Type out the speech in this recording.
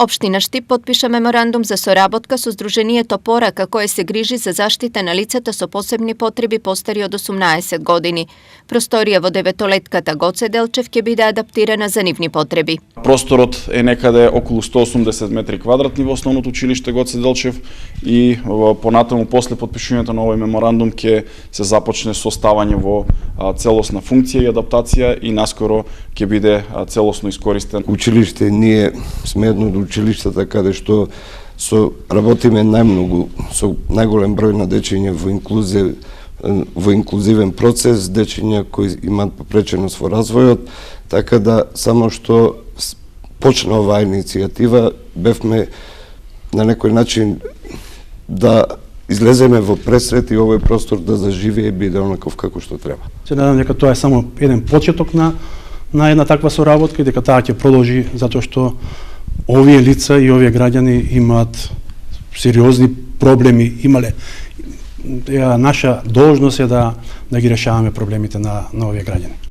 Opština Štip potpiše memorandum za sоработка со Здруженијето Порака koje se грижи за заштита на лицата со посебни потреби постари од 18 години. Просторија во деветолетката Гоце Делчев ќе биде адаптирана за нивни потреби. Просторот е некаде околу 180 метри квадратни во основното училиште Гоце Делчев и понатаму после потпишувањето на овој меморандум ќе се започне составање во целосна функција и адаптација и наскоро ќе биде целосно искористен. Училиште ние сме едно од училиштата каде што работиме најмногу со најголем број на дечиња во инклузивен процес, дечиња кои имаат попреченост во развојот, така да само што почна оваа иницијатива бевме на некој начин да излеземе во пресрет и овој простор да заживее и биде онаков како што треба. Се надам дека тоа е само еден почеток на една таква соработка и дека таа ќе продолжи затоа што овие лица и овие граѓани имаат сериозни проблеми, имале. Наша должност е да ги решаваме проблемите на овие граѓани.